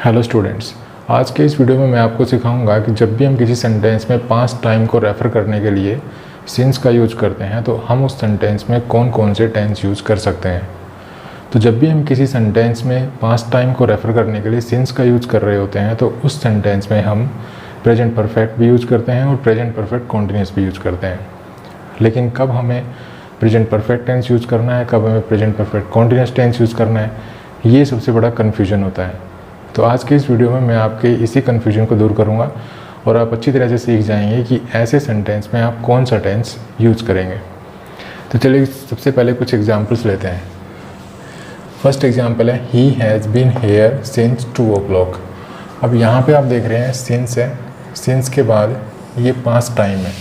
Hello students, आज के इस वीडियो में मैं आपको सिखाऊंगा कि जब भी हम किसी सेंटेंस में पास्ट टाइम को रेफ़र करने के लिए सिंस का यूज़ करते हैं तो हम उस सेंटेंस में कौन कौन से टेंस यूज़ कर सकते हैं। तो जब भी हम किसी सेंटेंस में पास्ट टाइम को रेफ़र करने के लिए सिंस का यूज़ कर रहे होते हैं तो उस सेंटेंस में हम प्रेजेंट परफेक्ट भी यूज़ करते हैं और प्रेजेंट परफेक्ट कॉन्टिन्यूस भी यूज़ करते हैं। लेकिन कब हमें प्रेजेंट परफेक्ट टेंस यूज़ करना है, कब हमें present perfect continuous tense use करना है, ये सबसे बड़ा कन्फ्यूजन होता है। तो आज के इस वीडियो में मैं आपके इसी कन्फ्यूजन को दूर करूंगा और आप अच्छी तरह से सीख जाएंगे कि ऐसे सेंटेंस में आप कौन सा टेंस यूज़ करेंगे। तो चलिए सबसे पहले कुछ एग्जांपल्स लेते हैं। फर्स्ट एग्जांपल है he has been here since 2 o'clock। अब यहाँ पे आप देख रहे हैं सिंस है, सिंस के बाद ये पास्ट टाइम है।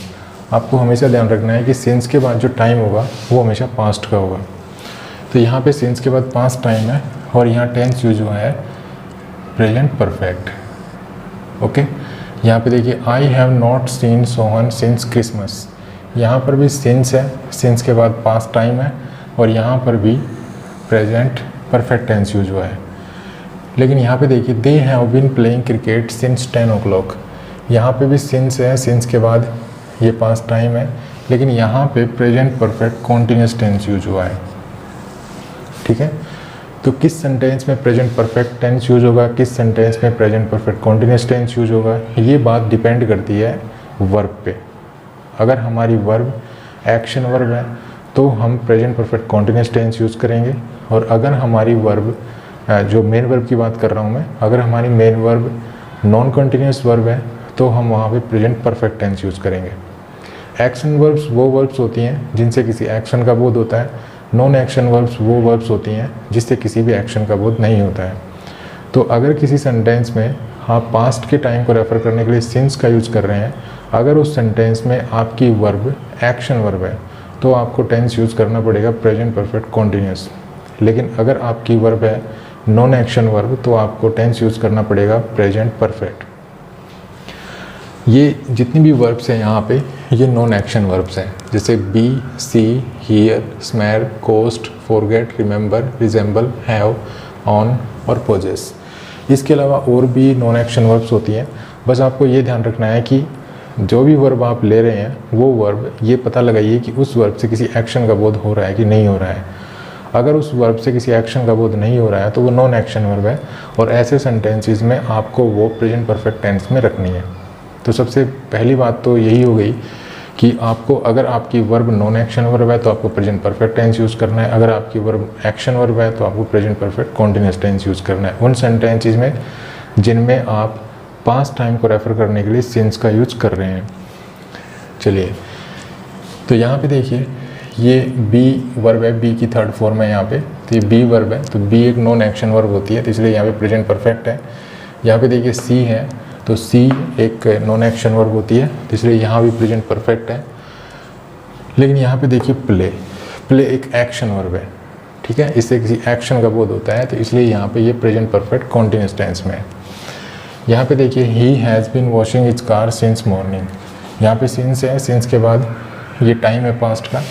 आपको हमेशा ध्यान रखना है कि सिंस के बाद जो टाइम होगा वो हमेशा पास्ट का होगा। तो यहाँ पे सिंस के बाद पास्ट टाइम है और यहाँ टेंस यूज हुआ है प्रेजेंट परफेक्ट। ओके, यहाँ पे देखिए I have not seen Sohan since Christmas. यहाँ पर भी सिंस है, सिंस के बाद पास्ट टाइम है और यहाँ पर भी प्रेजेंट परफेक्ट टेंस यूज हुआ है। लेकिन यहाँ पे देखिए they have been playing cricket since 10 o'clock। यहाँ पे भी सिंस है, सिंस के बाद ये पास्ट टाइम है, लेकिन यहाँ पे present perfect continuous tense use हुआ है। ठीक है, तो किस सेंटेंस में प्रेजेंट परफेक्ट टेंस यूज होगा, किस सेंटेंस में present perfect continuous tense use होगा, ये बात डिपेंड करती है वर्ब पे। अगर हमारी वर्ब एक्शन वर्ब है तो हम present perfect continuous tense use करेंगे, और अगर हमारी वर्ब जो मेन वर्ब की बात कर रहा हूँ मैं, अगर हमारी main verb non continuous verb है तो हम वहाँ पे प्रेजेंट परफेक्ट टेंस यूज़ करेंगे। एक्शन वर्ब्स वो वर्ब्स होती हैं जिनसे किसी एक्शन का बोध होता है, नॉन एक्शन वर्ब्स वो वर्ब्स होती हैं जिससे किसी भी एक्शन का बोध नहीं होता है। तो अगर किसी सेंटेंस में आप पास्ट के टाइम को रेफ़र करने के लिए सिंस का यूज़ कर रहे हैं, अगर उस सेंटेंस में आपकी वर्ब एक्शन वर्ब है तो आपको टेंस यूज़ करना पड़ेगा प्रेजेंट परफेक्ट कॉन्टिन्यूस। लेकिन अगर आपकी वर्ब है नॉन एक्शन वर्ब तो आपको टेंस यूज़ करना पड़ेगा प्रेजेंट परफेक्ट। ये जितनी भी वर्ब्स हैं यहाँ पे ये नॉन एक्शन वर्ब्स हैं, जैसे be, see, hear, smell, cost, forget, remember, resemble, have, own और पोजेस। इसके अलावा और भी नॉन एक्शन वर्ब्स होती हैं। बस आपको ये ध्यान रखना है कि जो भी वर्ब आप ले रहे हैं वो वर्ब ये पता लगाइए कि उस वर्ब से किसी एक्शन का बोध हो रहा है कि नहीं हो रहा है। अगर उस वर्ब से किसी एक्शन का बोध नहीं हो रहा है तो वो नॉन एक्शन वर्ब है, और ऐसे सेंटेंसेस में आपको वो प्रेजेंट परफेक्ट टेंस में रखनी है। तो सबसे पहली बात तो यही हो गई कि आपको, अगर आपकी वर्ब नॉन एक्शन वर्ब है तो आपको प्रेजेंट परफेक्ट टेंस यूज़ करना है, अगर आपकी वर्ब एक्शन वर्ब है तो आपको present perfect continuous tense use करना है उन सेंटेंसेस में जिनमें आप पास्ट टाइम को रेफ़र करने के लिए सिंस का यूज़ कर रहे हैं। चलिए, तो यहाँ पे देखिए ये बी वर्ब है, बी की थर्ड फॉर्म है यहाँ पे, तो ये बी वर्ब है, तो बी एक नॉन एक्शन वर्ब होती है तो इसलिए यहाँ पे प्रेजेंट परफेक्ट है। यहाँ पे देखिए सी है, तो सी एक नॉन एक्शन वर्ब होती है तो इसलिए यहाँ भी प्रेजेंट परफेक्ट है। लेकिन यहाँ पे देखिए प्ले, प्ले एक एक्शन वर्ब है, ठीक है, इससे किसी एक्शन का बोध होता है तो इसलिए यहाँ पे ये प्रेजेंट परफेक्ट कॉन्टिन्यूस टेंस में है। यहाँ पे देखिए he has been washing his car since morning. यहाँ पे सिंस है, सिंस के बाद ये टाइम है पास्ट का,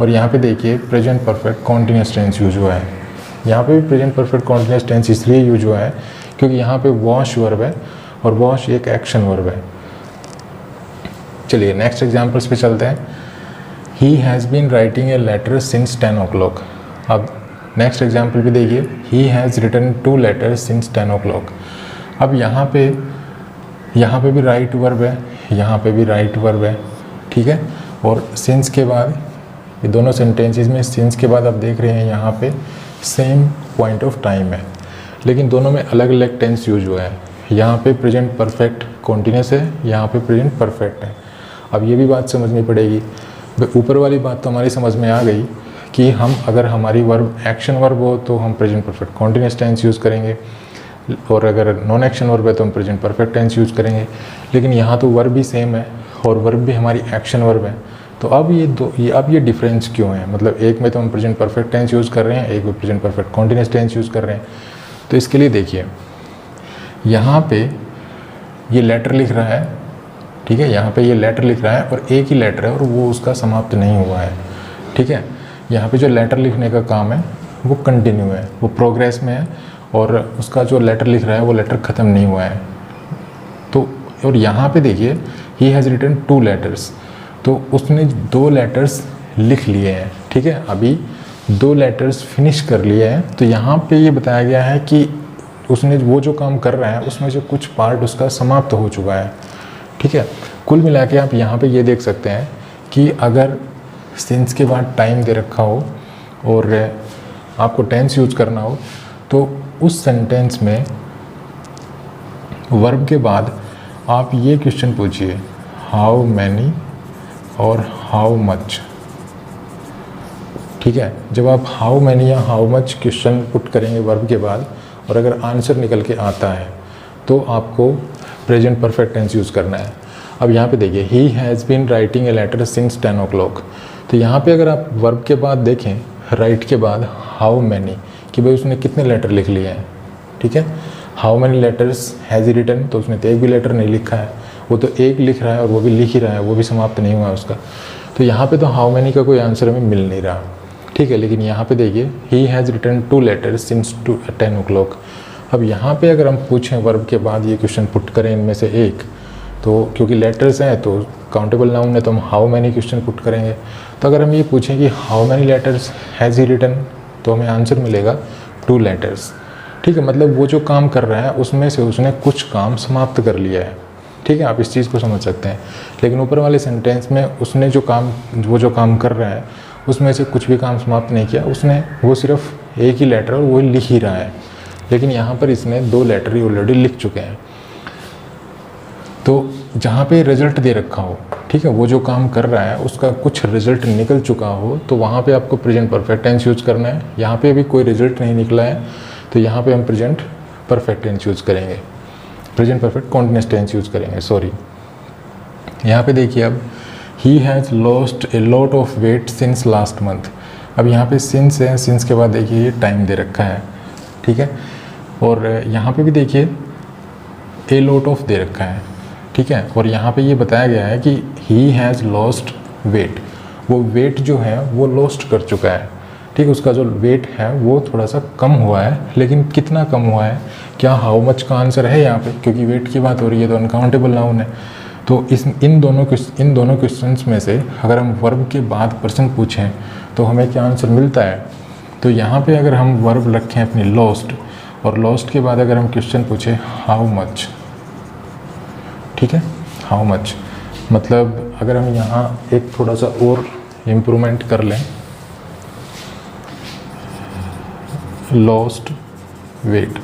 और यहाँ पे देखिए present perfect continuous tense use हुआ है। यहाँ पे भी प्रेजेंट परफेक्ट कॉन्टिन्यूस टेंस इसलिए यूज हुआ है क्योंकि यहाँ पे वॉश वर्ब है और वॉश एक एक्शन वर्ब है। चलिए नेक्स्ट एग्जांपल्स पे चलते हैं। He has been writing a letter since 10 o'clock। अब नेक्स्ट एग्जांपल भी देखिए, he has written 2 letters since 10 o'clock। अब यहाँ पे भी राइट वर्ब है, यहाँ पे भी राइट वर्ब है, ठीक है, और सिंस के बाद ये दोनों सेंटेंसेस में सिंस के बाद आप देख रहे हैं यहाँ पे सेम पॉइंट ऑफ टाइम है, लेकिन दोनों में अलग अलग टेंस यूज हुआ है। यहाँ पे प्रेजेंट परफेक्ट कॉन्टिन्यूस है, यहाँ पे प्रेजेंट परफेक्ट है। अब ये भी बात समझनी पड़ेगी, ऊपर वाली बात तो हमारी समझ में आ गई कि हम, अगर हमारी वर्ब एक्शन वर्ब हो तो हम present perfect continuous tense use करेंगे, और अगर नॉन एक्शन वर्ब है तो हम प्रेजेंट परफेक्ट टेंस यूज़ करेंगे। लेकिन यहाँ तो वर्ब भी सेम है और वर्ब भी हमारी एक्शन वर्ब है, तो अब ये डिफरेंस क्यों है? मतलब एक में तो हम प्रेजेंट परफेक्ट टेंस यूज़ कर रहे हैं, एक में present perfect continuous tense use कर रहे हैं। तो इसके लिए देखिए यहाँ पे ये लेटर लिख रहा है, ठीक है, यहाँ पे ये लेटर लिख रहा है और एक ही लेटर है और वो उसका समाप्त नहीं हुआ है, ठीक है। यहाँ पे जो लेटर लिखने का काम है वो कंटिन्यू है, वो प्रोग्रेस में है, और उसका जो लेटर लिख रहा है वो लेटर ख़त्म नहीं हुआ है। तो और यहाँ पे देखिए ही हैज़ रिटन 2 लेटर्स, तो उसने 2 लेटर्स लिख लिए हैं, ठीक है, अभी 2 लेटर्स फिनिश कर लिए हैं। तो यहाँ पे ये बताया गया है कि उसने वो जो काम कर रहा है उसमें से कुछ पार्ट उसका समाप्त हो चुका है, ठीक है। कुल मिला के आप यहाँ पे ये देख सकते हैं कि अगर सिंस के बाद टाइम दे रखा हो और आपको टेंस यूज करना हो तो उस सेंटेंस में वर्ब के बाद आप ये क्वेश्चन पूछिए, हाउ मैनी और हाउ मच, ठीक है। जब आप हाउ मैनी या हाउ मच क्वेश्चन पुट करेंगे वर्ब के बाद और अगर आंसर निकल के आता है तो आपको प्रेजेंट परफेक्ट टेंस यूज़ करना है। अब यहाँ पे देखिए he has been writing a letter since 10 o'clock, तो यहाँ पे अगर आप वर्ब के बाद देखें राइट के बाद हाउ मैनी कि भाई उसने कितने लेटर लिख लिए हैं, ठीक है। How many letters has he written, तो उसने तो एक भी लेटर नहीं लिखा है, वो तो एक लिख रहा है और वो भी लिख ही रहा है, वो भी समाप्त नहीं हुआ उसका। तो यहाँ पे तो हाउ मैनी का कोई आंसर हमें मिल नहीं रहा, ठीक है। लेकिन यहाँ पे देखिए he has written 2 letters since 10 o'clock। अब यहाँ पे अगर हम पूछें वर्ब के बाद ये क्वेश्चन पुट करें इनमें से एक, तो क्योंकि लेटर्स हैं तो काउंटेबल नाउन है तो हम हाउ मैनी क्वेश्चन पुट करेंगे। तो अगर हम ये पूछें कि how many letters has he written, तो हमें आंसर मिलेगा 2 लेटर्स, ठीक है। मतलब वो जो काम कर रहा है उसमें से उसने कुछ काम समाप्त कर लिया है, ठीक है। आप इस चीज़ को समझ सकते हैं। लेकिन ऊपर वाले सेंटेंस में उसने वो जो काम कर रहा है उसमें से कुछ भी काम समाप्त नहीं किया, उसने वो सिर्फ एक ही लेटर और वो लिख ही रहा है। लेकिन यहाँ पर इसने 2 लेटर ही ऑलरेडी लिख चुके हैं। तो जहाँ पे रिजल्ट दे रखा हो, ठीक है, वो जो काम कर रहा है उसका कुछ रिजल्ट निकल चुका हो तो वहाँ पे आपको प्रेजेंट परफेक्ट टेंस यूज़ करना है। यहाँ पे अभी कोई रिजल्ट नहीं निकला है तो यहाँ पे हम प्रेजेंट परफेक्ट टेंस यूज़ करेंगे, present perfect continuous tense use करेंगे, सॉरी। यहाँ पे देखिए अब he has lost a lot of weight since last month. अब यहाँ पे सिंस है, सिंस के बाद देखिए ये टाइम दे रखा है, ठीक है। और यहाँ पे भी देखिए ए लॉट ऑफ दे रखा है, ठीक है। और यहाँ पे ये बताया गया है कि ही हैज़ लॉस्ट वेट, वो वेट जो है वो लॉस्ट कर चुका है, ठीक। उसका जो वेट है वो थोड़ा सा कम हुआ है, लेकिन कितना कम हुआ है, क्या हाउ मच का आंसर है यहाँ पे, क्योंकि वेट की बात हो रही है तो अनकाउंटेबल नाउन है। तो इन दोनों क्वेश्चंस में से अगर हम वर्ब के बाद पर्सन पूछें तो हमें क्या आंसर मिलता है। तो यहाँ पे अगर हम वर्ब रखें अपनी लॉस्ट और लॉस्ट के बाद अगर हम क्वेश्चन पूछें हाउ मच, ठीक है, हाउ मच, मतलब अगर हम यहाँ एक थोड़ा सा और इम्प्रूवमेंट कर लें, लॉस्ट वेट,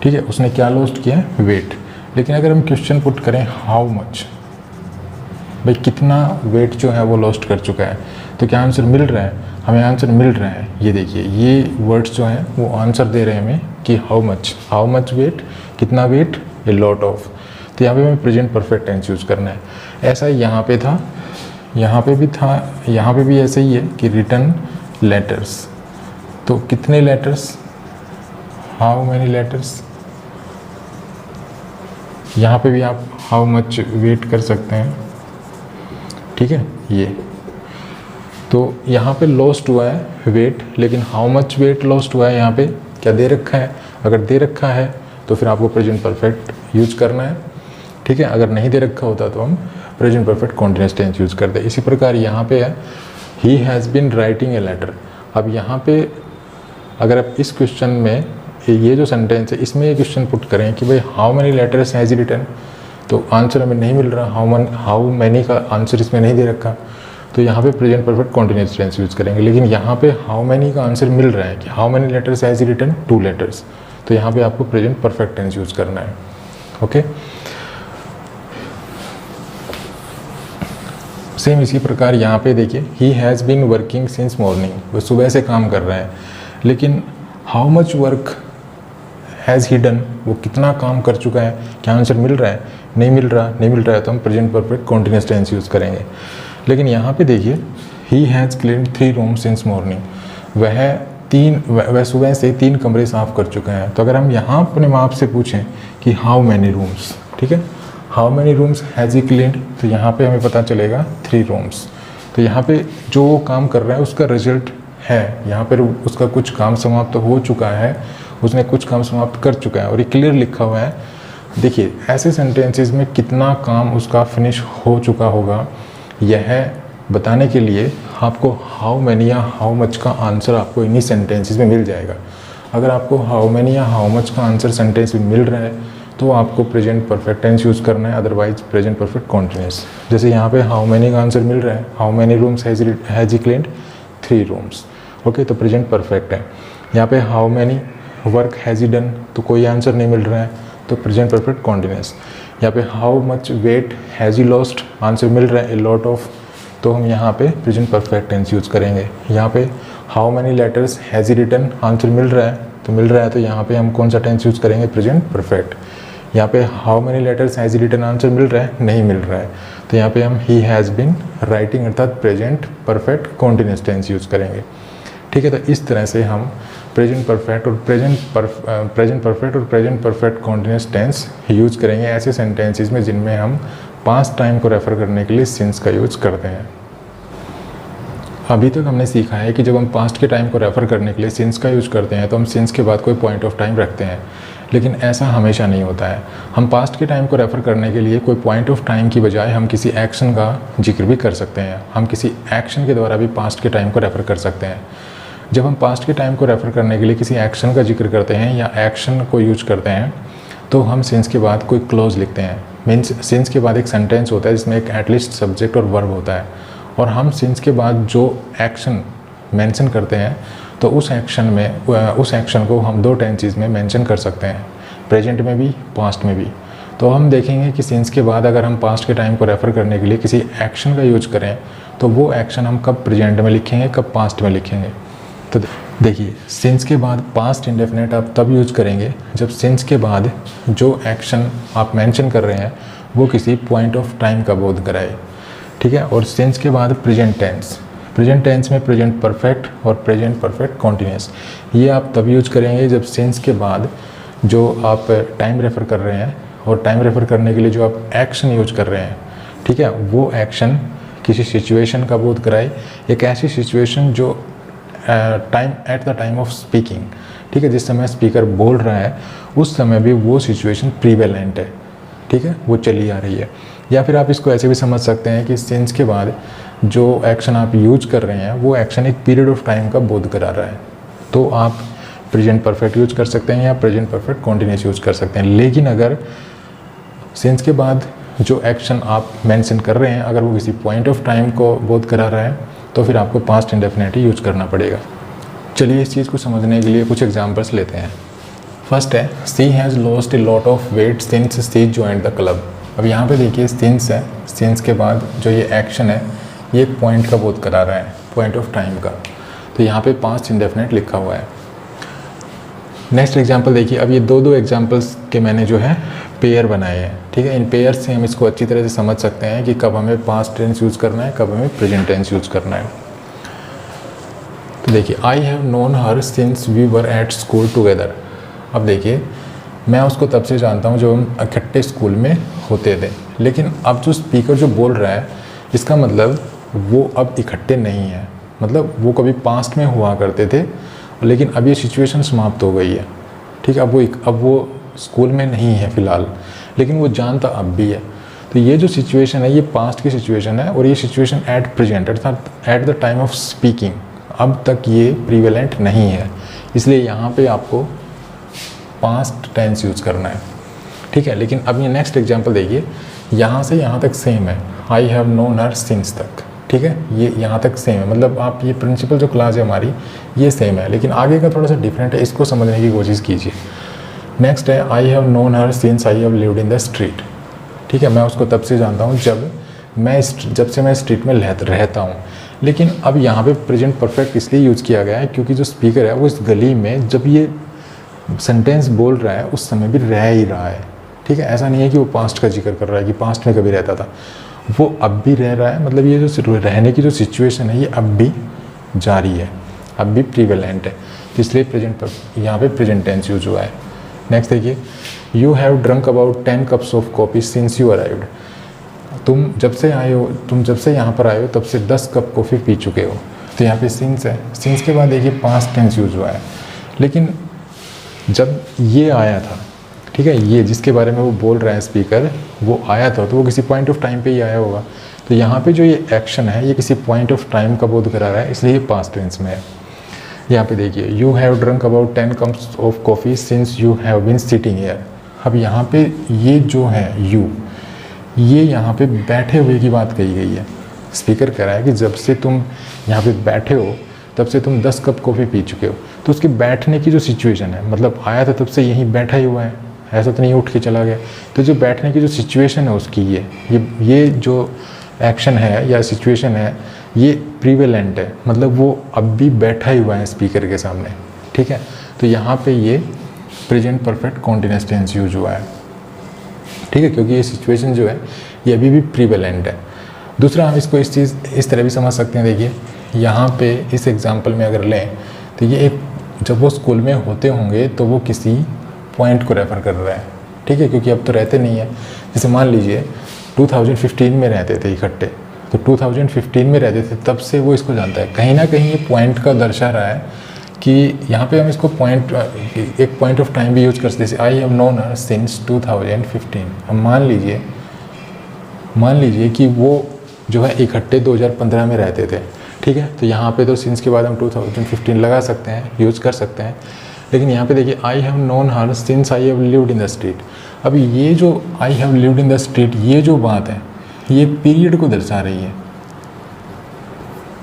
ठीक है, उसने क्या लॉस्ट किया है, वेट। लेकिन अगर हम क्वेश्चन पुट करें हाउ मच, भाई कितना वेट जो है वो लॉस्ट कर चुका है, तो क्या आंसर मिल रहा है, हमें आंसर मिल रहा है। ये देखिए ये वर्ड्स जो हैं वो आंसर दे रहे हैं हमें कि हाउ मच वेट, कितना वेट, ए लॉट ऑफ। तो यहाँ पे हमें प्रेजेंट परफेक्ट टेंस यूज़ करना है। ऐसा ही यहाँ पे था, यहाँ पे भी था, यहाँ पे भी ऐसे ही है कि रिटन लेटर्स, तो कितने लेटर्स, हाउ मैनी लेटर्स। यहाँ पे भी आप हाउ मच वेट कर सकते हैं, ठीक है। ये तो यहाँ पे लॉस्ट हुआ है वेट, लेकिन हाउ मच वेट लॉस्ट हुआ है यहाँ पे क्या दे रखा है। अगर दे रखा है तो फिर आपको प्रेजेंट परफेक्ट यूज करना है, ठीक है। अगर नहीं दे रखा होता तो हम present perfect continuous tense use करते हैं। इसी प्रकार यहाँ पे है he has been writing a letter. अब यहाँ पे अगर आप इस क्वेश्चन में ये जो सेंटेंस है इसमें ये क्वेश्चन पुट करें कि भाई how many letters has he written, तो आंसर हमें नहीं मिल रहा, हाउ मैनी का आंसर इसमें नहीं दे रखा, तो यहाँ पे present perfect continuous tense use करेंगे। लेकिन यहाँ पे हाउ मैनी का आंसर मिल रहा है कि how many letters has he written, 2 letters, तो यहाँ पे आपको प्रेजेंट परफेक्ट टेंस यूज़ करना है, ओके। सेम इसी प्रकार यहाँ पे देखिए he has been working since morning, वो सुबह से काम कर रहे हैं, लेकिन how much work has he done, वो कितना काम कर चुका है, क्या आंसर मिल रहा है, नहीं मिल रहा है तो हम present perfect continuous tense use करेंगे। लेकिन यहाँ पे देखिए he has cleaned 3 rooms since morning, वह सुबह से 3 कमरे साफ़ कर चुका है। तो अगर हम यहाँ अपने माँ से पूछें कि हाउ मैनी रूम्स, ठीक है, how many rooms has he cleaned, तो यहाँ पे हमें पता चलेगा 3 रूम्स। तो यहाँ पे जो काम कर रहा है उसका रिजल्ट है, यहाँ पर उसका कुछ काम समाप्त हो चुका है उसने कुछ काम समाप्त कर चुका है और ये क्लियर लिखा हुआ है। देखिए ऐसे सेंटेंसेस में कितना काम उसका फिनिश हो चुका होगा, यह बताने के लिए आपको हाउ मैनी या हाउ मच का आंसर आपको इन्हीं सेंटेंसेस में मिल जाएगा। अगर आपको हाउ मैनी या हाउ मच का आंसर सेंटेंस में मिल रहा है तो आपको प्रेजेंट परफेक्ट टेंस यूज़ करना है, अदरवाइज प्रेजेंट परफेक्ट कॉन्टिन्यूस। जैसे यहाँ पे हाउ मैनी का आंसर मिल रहा है, how many rooms has he cleaned 3 rooms, okay, तो प्रेजेंट परफेक्ट है। यहाँ पे how many work has he done, तो कोई आंसर नहीं मिल रहा है, तो प्रेजेंट परफेक्ट कॉन्टिन्यूस। यहाँ पे how much weight has he lost, answer मिल रहा है ए लॉट ऑफ, तो हम यहाँ पे प्रेजेंट परफेक्ट टेंस यूज़ करेंगे। यहाँ पे how many letters has he written, answer मिल रहा है, तो यहाँ पे हम कौन सा टेंस यूज़ करेंगे, प्रेजेंट परफेक्ट। यहाँ पे how many letters has he written, answer मिल रहा है, नहीं मिल रहा है, तो यहाँ पे हम ही हैज़ बीन राइटिंग अर्थात present perfect continuous tense use करेंगे। ठीक है, तो इस तरह से हम प्रेजेंट परफेक्ट और present perfect continuous tense use करेंगे ऐसे सेंटेंसेस में जिनमें हम पास्ट टाइम को रेफ़र करने के लिए सिंस का यूज़ करते हैं। अभी तक हमने सीखा है कि जब हम पास्ट के टाइम को रेफ़र करने के लिए सिंस का यूज़ करते हैं तो हम सिंस के बाद कोई पॉइंट ऑफ टाइम रखते हैं, लेकिन ऐसा हमेशा नहीं होता है। हम पास्ट के टाइम को रेफ़र करने के लिए कोई पॉइंट ऑफ टाइम की बजाय हम किसी एक्शन का जिक्र भी कर सकते हैं, हम किसी एक्शन के द्वारा भी पास्ट के टाइम को रेफ़र कर सकते हैं। जब हम पास्ट के टाइम को रेफ़र करने के लिए किसी एक्शन का जिक्र करते हैं या एक्शन को यूज करते हैं तो हम सिंस के बाद कोई क्लोज लिखते हैं। मीन्स सिंस के बाद एक सेंटेंस होता है जिसमें एक एटलीस्ट सब्जेक्ट और वर्ब होता है, और हम सिंस के बाद जो एक्शन मेंशन करते हैं तो उस एक्शन को हम 2 टेंसेस में मेंशन कर सकते हैं, प्रेजेंट में भी पास्ट में भी। तो हम देखेंगे कि सिंस के बाद अगर हम पास्ट के टाइम को रेफ़र करने के लिए किसी एक्शन का यूज करें तो वो एक्शन हम कब प्रेजेंट में लिखेंगे, कब पास्ट में लिखेंगे। तो देखिए सिंस के बाद पास्ट इंडेफिनेट आप तब यूज करेंगे जब सिंस के बाद जो एक्शन आप मेंशन कर रहे हैं वो किसी पॉइंट ऑफ टाइम का बोध कराए। ठीक है, और सिंस के बाद प्रेजेंट टेंस में प्रेजेंट परफेक्ट और प्रेजेंट परफेक्ट कॉन्टिन्यूस, ये आप तब यूज करेंगे जब सिंस के बाद जो आप टाइम रेफ़र कर रहे हैं और टाइम रेफ़र करने के लिए जो आप एक्शन यूज कर रहे हैं, ठीक है, वो एक्शन किसी सिचुएशन का बोध कराए, एक ऐसी सिचुएशन जो at the time of speaking, ठीक है, जिस समय स्पीकर बोल रहा है उस समय भी वो सिचुएशन प्रीवेलेंट है, ठीक है, वो चली आ रही है। या फिर आप इसको ऐसे भी समझ सकते हैं कि सिंस के बाद जो एक्शन आप यूज कर रहे हैं वो एक्शन एक पीरियड ऑफ टाइम का बोध करा रहा है, तो आप प्रेजेंट परफेक्ट यूज कर सकते हैं या प्रेजेंट परफेक्ट कॉन्टिन्यूस यूज कर सकते हैं। लेकिन अगर सिंस के बाद जो एक्शन आप मेंशन कर रहे हैं अगर वो किसी पॉइंट ऑफ टाइम को बोध करा रहा है तो फिर आपको पास्ट इंडेफिनिट यूज करना पड़ेगा। चलिए इस चीज़ को समझने के लिए कुछ एग्जांपल्स लेते हैं। फर्स्ट है she has lost a lot of weight since she joined the club. अब यहाँ पे देखिए सिंस है, सिंस के बाद जो ये एक्शन है ये एक पॉइंट का बोध करा रहा है, पॉइंट ऑफ टाइम का, तो यहाँ पे पास्ट इंडेफिनिट लिखा हुआ है। नेक्स्ट एग्जांपल देखिए, अब ये दो एग्जांपल्स के मैंने जो है पेयर बनाए हैं, ठीक है, इन पेयर से हम इसको अच्छी तरह से समझ सकते हैं कि कब हमें पास्ट टेंस यूज़ करना है, कब हमें प्रेजेंट टेंस यूज़ करना है। तो देखिए I have known her since we were at school together. अब देखिए मैं उसको तब से जानता हूँ जब हम इकट्ठे स्कूल में होते थे, लेकिन अब जो स्पीकर जो बोल रहा है इसका मतलब वो अब इकट्ठे नहीं है, मतलब वो कभी पास्ट में हुआ करते थे लेकिन अब ये सिचुएशन समाप्त हो गई है, ठीक है, अब वो स्कूल में नहीं है फ़िलहाल, लेकिन वो जानता अब भी है। तो ये जो सिचुएशन है ये पास्ट की सिचुएशन है और ये सिचुएशन एट प्रेजेंट अर्थात at the time of speaking अब तक ये प्रीवेलेंट नहीं है, इसलिए यहाँ पे आपको पास्ट टेंस यूज़ करना है, ठीक है। लेकिन अब ये नेक्स्ट एग्जांपल देखिए, यहाँ से यहाँ तक सेम है, आई हैव नोन हर सिंस तक, ठीक है, ये यहाँ तक सेम है, मतलब आप ये प्रिंसिपल जो क्लास है हमारी ये सेम है, लेकिन आगे का थोड़ा सा डिफरेंट है, इसको समझने की कोशिश कीजिए। नेक्स्ट है आई have known her since I have lived in the street, ठीक है, मैं उसको तब से जानता हूँ जब से मैं स्ट्रीट में रहता हूँ। लेकिन अब यहाँ पे प्रेजेंट परफेक्ट इसलिए यूज़ किया गया है क्योंकि जो स्पीकर है वो इस गली में जब ये सेंटेंस बोल रहा है उस समय भी रह ही रहा है, ठीक है, ऐसा नहीं है कि वो पास्ट का जिक्र कर रहा है कि पास्ट में कभी रहता था, वो अब भी रह रहा है, मतलब ये जो रहने की जो सिचुएशन है ये अब भी जारी है, अब भी प्रीवेलेंट है, इसलिए यहाँ पे प्रेजेंट टेंस यूज हुआ है। नेक्स्ट देखिए, you have drunk about 10 cups of coffee since you arrived. तुम जब से यहाँ पर आए हो तब से 10 कप कॉफ़ी पी चुके हो, तो यहाँ पे सिंस है, सिंस के बाद देखिए पास्ट टेंस यूज हुआ है। लेकिन जब ये आया था, ठीक है, ये जिसके बारे में वो बोल रहा है स्पीकर, वो आया था तो वो किसी पॉइंट ऑफ टाइम पे ही आया होगा। तो यहाँ पे जो ये एक्शन है ये किसी पॉइंट ऑफ टाइम का बोध करा रहा है, इसलिए ये पास्ट टेंस में है। यहाँ पे देखिए, you have drunk about 10 cups of coffee since you have been sitting here. अब यहाँ पे ये जो है यू, ये यहाँ पे बैठे हुए की बात कही गई है। स्पीकर कह रहा है कि जब से तुम यहाँ पे बैठे हो तब से तुम 10 कप कॉफ़ी पी चुके हो। तो उसके बैठने की जो सिचुएशन है, मतलब आया था तब से यहीं बैठा ही हुआ है, ऐसा तो नहीं उठ के चला गया। तो जो बैठने की जो सिचुएशन है उसकी ये जो एक्शन है या सिचुएशन है ये प्रीवेलेंट है, मतलब वो अब भी बैठा ही हुआ है स्पीकर के सामने, ठीक है। तो यहाँ पे ये present perfect continuous tense use हुआ है, ठीक है, क्योंकि ये सिचुएशन जो है ये अभी भी प्रीवेलेंट है। दूसरा, हम इसको इस तरह भी समझ सकते हैं। देखिए यहाँ पे इस एग्जांपल में अगर लें तो ये एक, जब वो स्कूल में होते होंगे तो वो किसी पॉइंट को रेफ़र कर रहा है, ठीक है, क्योंकि अब तो रहते नहीं है। जैसे मान लीजिए 2015 में रहते थे इकट्ठे, तो 2015 में रहते थे तब से वो इसको जानता है। कहीं ना कहीं ये पॉइंट का दर्शा रहा है कि यहाँ पे हम इसको पॉइंट, एक पॉइंट ऑफ टाइम भी यूज कर सकते हैं। आई हैव नोन हर सिंस 2015। अब मान लीजिए कि वो जो है इकट्ठे 2015 में रहते थे, ठीक है, तो यहाँ पे तो सिंस के बाद हम 2015 लगा सकते हैं, यूज कर सकते हैं। लेकिन यहाँ पे देखिए, I have known her since I have lived in the street. अब ये जो I have lived in the street, ये जो बात है ये पीरियड को दर्शा रही है,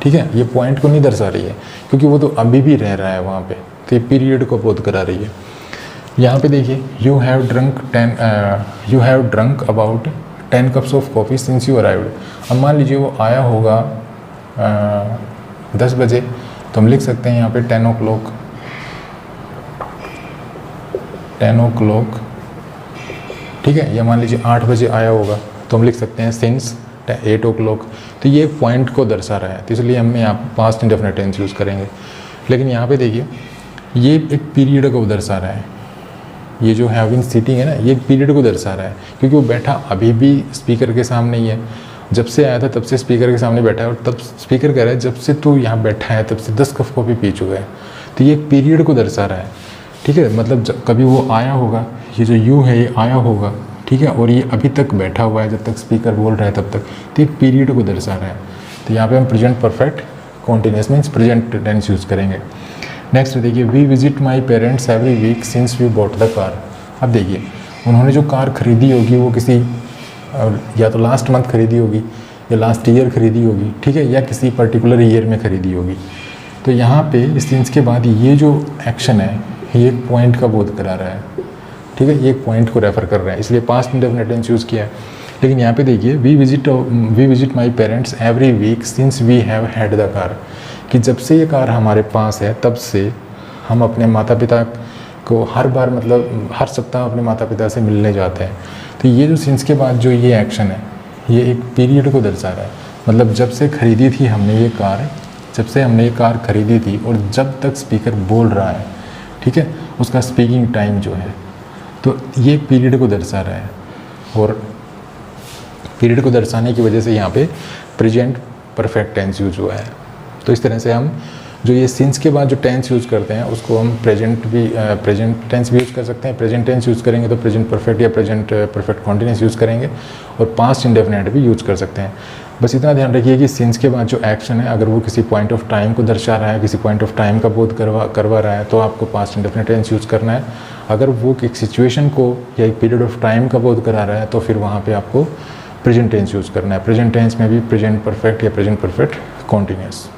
ठीक है, ये पॉइंट को नहीं दर्शा रही है, क्योंकि वो तो अभी भी रह रहा है वहाँ पे, तो ये पीरियड को बोध करा रही है। यहाँ पे देखिए, you have drunk about 10 cups of coffee since you arrived. अब मान लीजिए वो आया होगा 10 बजे, तो हम लिख सकते हैं यहाँ पे 10 o'clock, ठीक है, या मान लीजिए 8 बजे आया होगा तो हम लिख सकते हैं सिंस 8 o'clock। तो ये एक पॉइंट को दर्शा रहा है, तो इसलिए हम यहाँ पास्ट इंडेफिनिट टेंस यूज़ करेंगे। लेकिन यहाँ पे देखिए, ये एक पीरियड को दर्शा रहा है, ये जो हैव बीन सिटिंग है ना, ये एक पीरियड को दर्शा रहा है, क्योंकि वो बैठा अभी भी स्पीकर के सामने ही है। जब से आया था तब से स्पीकर के सामने बैठा है, और तब स्पीकर कह रहा है जब से तू यहाँ बैठा है तब से 10 कप कॉफ़ी पी चुका है। तो ये एक पीरियड को दर्शा रहा है, ठीक है, मतलब जब कभी वो आया होगा, ये जो यू है ये आया होगा, ठीक है, और ये अभी तक बैठा हुआ है जब तक स्पीकर बोल रहा है तब तक, तो एक पीरियड को दर्शा रहा है। तो यहाँ पे हम present perfect continuous means present tense use करेंगे। नेक्स्ट देखिए, we visit my parents every week since we bought the car. अब देखिए, उन्होंने जो कार खरीदी होगी वो किसी या तो लास्ट मंथ खरीदी होगी या लास्ट ईयर खरीदी होगी, ठीक है, या किसी पर्टिकुलर ईयर में खरीदी होगी। तो यहाँ पे इस सिंस के बाद ये जो एक्शन है ये एक पॉइंट का बोध करा रहा है, ठीक है, ये एक पॉइंट को रेफ़र कर रहा है, इसलिए पास्ट इंडेफिनिट टेंस यूज़ किया है। लेकिन यहाँ पे देखिए, we visit my parents every week since we have had the car, कि जब से ये कार हमारे पास है तब से हम अपने माता पिता को हर बार, मतलब हर सप्ताह अपने माता पिता से मिलने जाते हैं। तो ये जो सिंस के बाद जो ये एक्शन है ये एक पीरियड को दर्शा रहा है, मतलब जब से खरीदी थी हमने ये कार, जब से हमने ये कार खरीदी थी और जब तक स्पीकर बोल रहा है, ठीक है, उसका स्पीकिंग टाइम जो है, तो ये पीरियड को दर्शा रहा है। और पीरियड को दर्शाने की वजह से यहाँ पे प्रेजेंट परफेक्ट टेंस यूज हुआ है। तो इस तरह से हम जो ये सिंस के बाद जो टेंस यूज़ करते हैं उसको हम प्रेजेंट टेंस भी यूज़ कर सकते हैं। प्रेजेंट टेंस यूज़ करेंगे तो प्रेजेंट परफेक्ट या प्रेजेंट परफेक्ट कॉन्टिन्यूअस यूज़ करेंगे, और पास्ट इंडेफिनिट भी यूज़ कर सकते हैं। बस इतना ध्यान रखिए कि सिंस के बाद जो एक्शन है अगर वो किसी पॉइंट ऑफ टाइम को दर्शा रहा है, किसी पॉइंट ऑफ टाइम का बोध करवा रहा है, तो आपको पास्ट इंडेफिनिट टेंस यूज़ करना है। अगर वो एक सिचुएशन को या एक पीरियड ऑफ टाइम का बोध करा रहा है तो फिर वहाँ पर आपको प्रेजेंट टेंस यूज़ करना है। प्रेजेंट टेंस में भी प्रेजेंट परफेक्ट या प्रेजेंट परफेक्ट कॉन्टिन्यूअस।